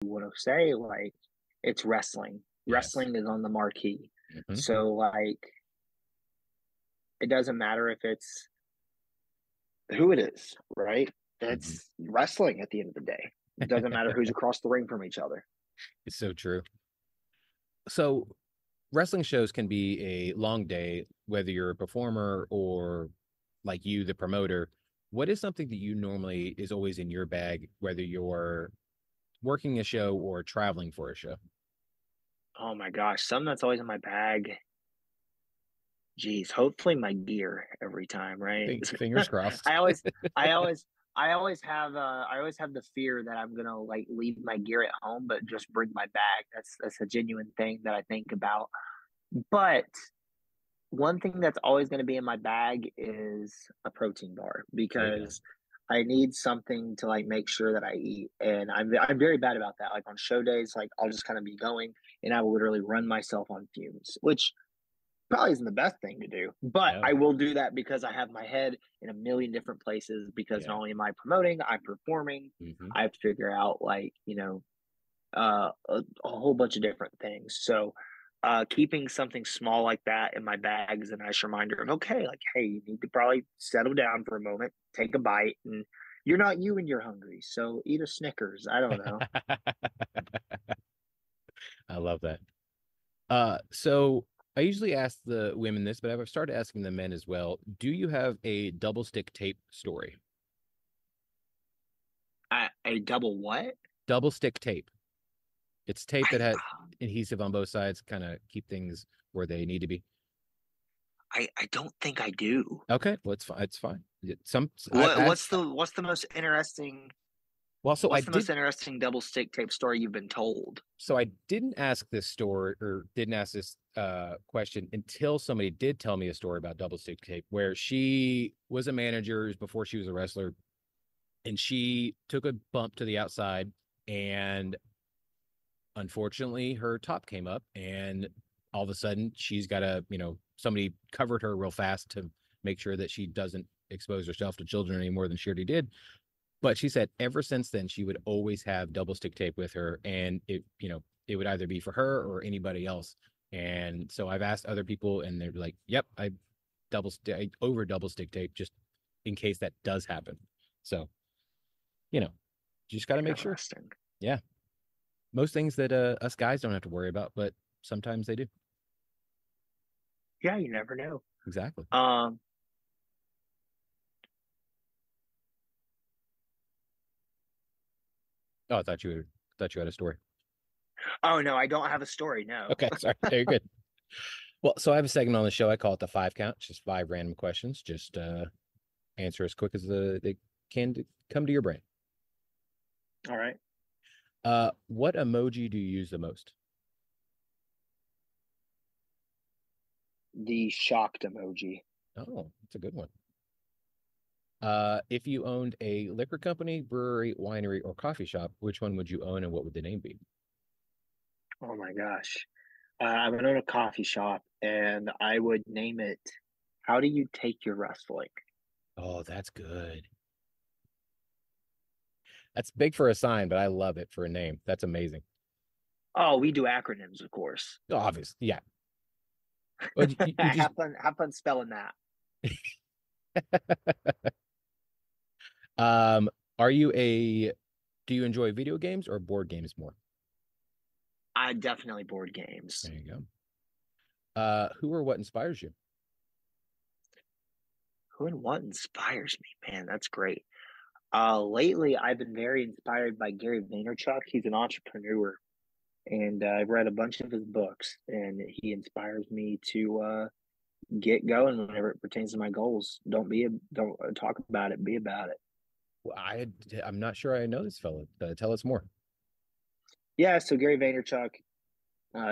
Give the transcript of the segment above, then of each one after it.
want to say, like, it's wrestling. Yes. Wrestling is on the marquee. Hmm. So, like, it doesn't matter if it's who it is, right? Hmm. It's wrestling at the end of the day. It doesn't matter who's across the ring from each other. It's so true. So wrestling shows can be a long day, whether you're a performer or like you, the promoter. What is something that you normally is always in your bag, whether you're working a show or traveling for a show? Oh my gosh, something that's always in my bag. Geez, hopefully my gear every time, right? Fingers crossed. I always, I always, I always have the fear that I'm gonna like leave my gear at home, but just bring my bag. That's a genuine thing that I think about. But one thing that's always going to be in my bag is a protein bar There you go. because I need something to like make sure that I eat, and I'm very bad about that. Like on show days, like I'll just kind of be going, and I will literally run myself on fumes, which probably isn't the best thing to do, but No. I will do that because I have my head in a million different places. Because not Yeah. only am I promoting, I'm performing. Hmm. I have to figure out like a whole bunch of different things. So, keeping something small like that in my bag is a nice reminder of okay, like, hey, you need to probably settle down for a moment, take a bite, and you're not you when you're hungry. So eat a Snickers. I don't know. I love that. So I usually ask the women this, but I've started asking the men as well. Do you have a double stick tape story? A double what? Double stick tape. It's tape that I had adhesive on both sides, kind of keep things where they need to be. I don't think I do. Okay, well, it's fine. It's fine. Some I've asked. What's the most interesting Well, double stick tape story you've been told? so I didn't ask this story or didn't ask this question until somebody did tell me a story about double stick tape where she was a manager before she was a wrestler, and she took a bump to the outside, and unfortunately her top came up, and all of a sudden she's got somebody covered her real fast to make sure that she doesn't expose herself to children any more than she already did. But she said ever since then she would always have double stick tape with her, and it would either be for her or anybody else. And so I've asked other people, and they're like, "Yep, I over double stick tape just in case that does happen." So you know, you just got to make sure. Interesting. Yeah, most things that us guys don't have to worry about, but sometimes they do. Yeah, you never know. Exactly. Um, Oh, I thought you had a story. oh no, I don't have a story. No. Okay, sorry. Very good. Well, so I have a segment on the show. I call it the 5 count. It's just 5 random questions. Just answer as quick as they can come to your brain. All right. What emoji do you use the most? The shocked emoji. Oh, that's a good one. If you owned a liquor company, brewery, winery, or coffee shop, which one would you own and what would the name be? Oh my gosh. I'm gonna own a coffee shop and I would name it How Do You Take Your Wrestling? Oh, that's good. That's big for a sign, but I love it for a name. That's amazing. Oh, we do acronyms, of course. Oh, obvious. Yeah. Well, you just Have fun spelling that. um are you a do you enjoy video games or board games more? I definitely board games. There you go. Who or what inspires you? Who and what inspires me? Man, that's great. Lately I've been very inspired by Gary Vaynerchuk. He's an entrepreneur and I've read a bunch of his books and he inspires me to get going whenever it pertains to my goals. Don't talk about it, be about it. Well, I'm not sure I know this fellow. Tell us more. Yeah, so Gary Vaynerchuk,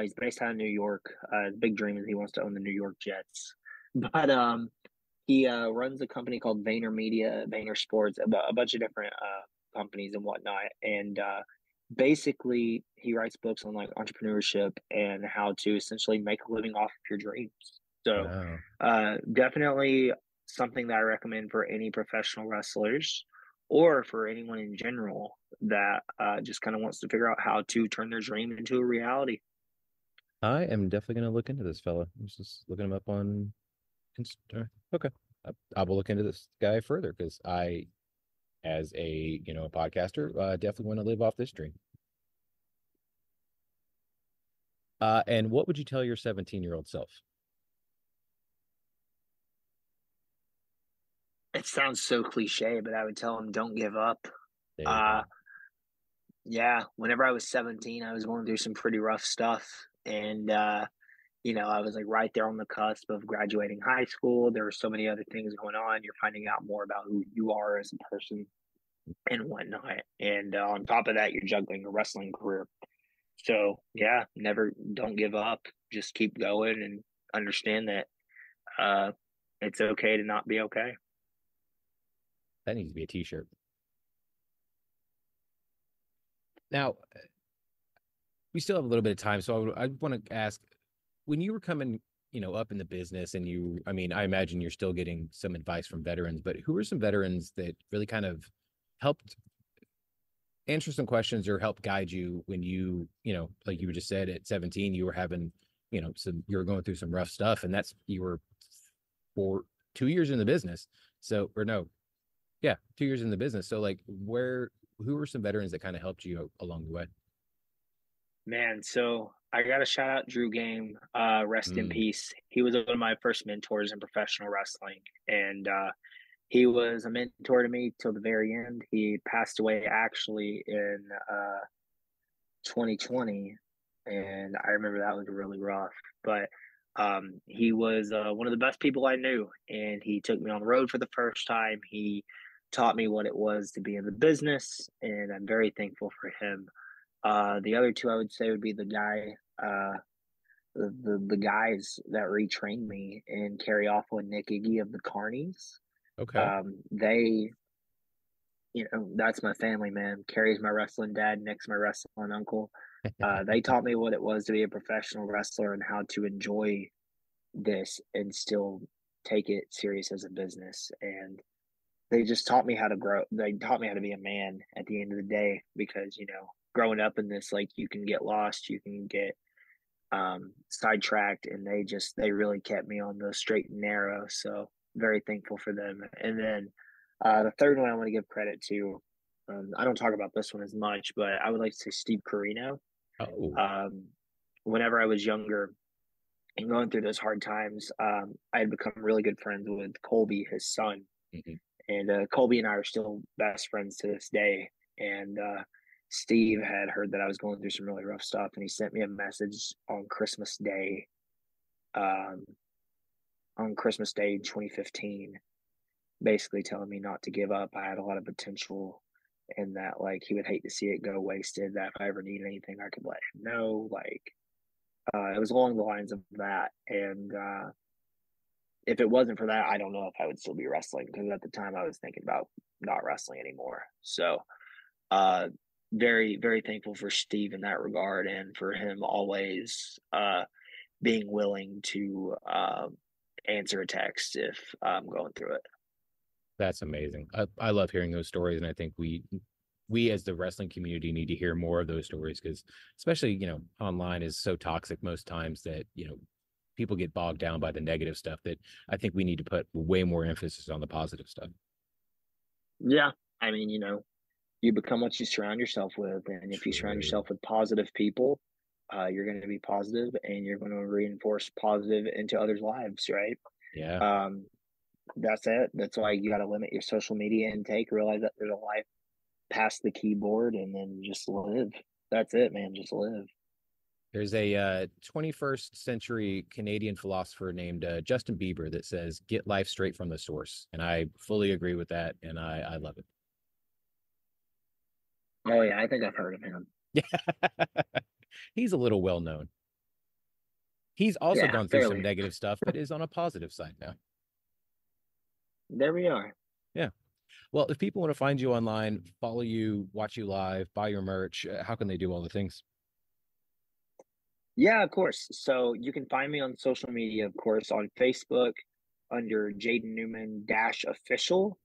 he's based out of New York. His big dream is he wants to own the New York Jets. But he runs a company called Vayner Media, Vayner Sports, a bunch of different companies and whatnot. And basically, he writes books on like entrepreneurship and how to essentially make a living off of your dreams. So Wow. definitely something that I recommend for any professional wrestlers or for anyone in general that just kind of wants to figure out how to turn their dream into a reality. I am definitely going to look into this fella. I'm just looking him up on Insta. Okay. I will look into this guy further because I, as a a podcaster, definitely want to live off this dream. And what would you tell your 17-year-old self? It sounds so cliche, but I would tell them don't give up. There you Uh, go. yeah, whenever I was 17, I was going through some pretty rough stuff. And, I was like right there on the cusp of graduating high school. There were so many other things going on. You're finding out more about who you are as a person and whatnot. And on top of that, you're juggling a wrestling career. So, yeah, never, don't give up. Just keep going and understand that uh, it's okay to not be okay. That needs to be a t-shirt. Now, we still have a little bit of time, so I want to ask, when you were coming, up in the business, and I mean, I imagine you're still getting some advice from veterans, but who are some veterans that really kind of helped answer some questions or help guide you when like you just said, at 17, you were having, you were going through some rough stuff, and you were for 2 years in the business. So, or no, yeah, 2 years in the business. So, like, who were some veterans that kind of helped you along the way? Man, so I got to shout out Drew Game. Rest in Mm, peace. He was one of my first mentors in professional wrestling, and he was a mentor to me till the very end. He passed away actually in 2020, and I remember that was really rough. But he was one of the best people I knew, and he took me on the road for the first time. He taught me what it was to be in the business, and I'm very thankful for him. The other two I would say would be the guys that retrained me in Carry Awful and Nick Iggy of the Carnies. okay. They, that's my family, man. Carrie's my wrestling dad, Nick's my wrestling uncle. They taught me what it was to be a professional wrestler and how to enjoy this and still take it serious as a business. And they just taught me how to grow. They taught me how to be a man at the end of the day because, growing up in this, like you can get lost, you can get sidetracked, and they really kept me on the straight and narrow. So very thankful for them. And then the third one I want to give credit to. I don't talk about this one as much, but I would like to say Steve Carino. Oh, Um, Whenever I was younger and going through those hard times, I had become really good friends with Colby, his son, mhm. and Colby and I are still best friends to this day. And Steve had heard that I was going through some really rough stuff, and he sent me a message um, on Christmas Day in 2015, basically telling me not to give up. I had a lot of potential, and that like he would hate to see it go wasted. That if I ever need anything, I could let him know. Like it was along the lines of that, and if it wasn't for that, I don't know if I would still be wrestling because at the time I was thinking about not wrestling anymore. So, uh, very, very thankful for Steve in that regard and for him always being willing to answer a text if I'm going through it. That's amazing. I love hearing those stories, and I think we as the wrestling community need to hear more of those stories because, especially, online is so toxic most times that people get bogged down by the negative stuff, that I think we need to put way more emphasis on the positive stuff. Yeah. I mean, you become what you surround yourself with. And if you surround True. yourself with positive people, you're going to be positive and you're going to reinforce positive into others' lives, right? Yeah. Um, that's it. That's why you got to limit your social media intake, realize that there's a life past the keyboard, and then just live. That's it, man. Just live. There's a 21st century Canadian philosopher named Justin Bieber that says, "Get life straight from the source," and I fully agree with that, and I love it. Oh, yeah. I think I've heard of him. Yeah, he's a little well known. He's also Yeah, gone through some fairly. negative stuff, but is on a positive side now. There we are. Yeah. Well, if people want to find you online, follow you, watch you live, buy your merch, how can they do all the things? Yeah, of course. So you can find me on social media, of course, on Facebook under Jaden Newman dash official.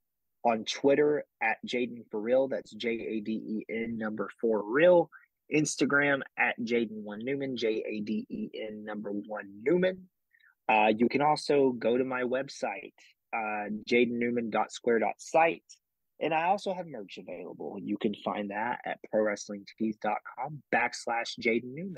On Twitter at Jaden for Real. That's JADEN number 4 Real. Instagram at Jaden1Newman, JADEN number 1 Newman. You can also go to my website, jadennewman.square.site. And I also have merch available. You can find that at prowrestlingtees.com/Jaden Newman.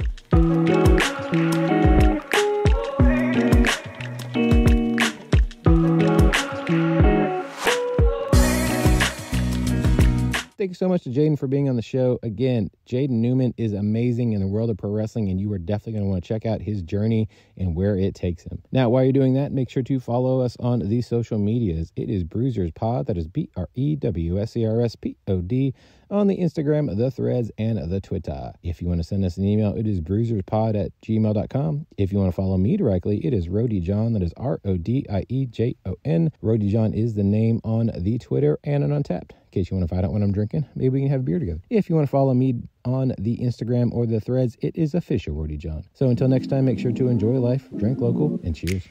Thank you so much to Jaden for being on the show. Again, Jaden Newman is amazing in the world of pro wrestling, and you are definitely going to want to check out his journey and where it takes him. Now, while you're doing that, make sure to follow us on the social medias. It is Brewsers Pod. That is BREWSERSPOD on the Instagram, the Threads, and the Twitter. If you want to send us an email, it is brewserspod@gmail.com. If you want to follow me directly, it is Rody John. That is RODIEJON. Rody John is the name on the Twitter and on Untapped. In case you want to find out what I'm drinking, maybe we can have a beer together. If you want to follow me on the Instagram or the Threads, it is official Rody John. So until next time, make sure to enjoy life, drink local, and cheers.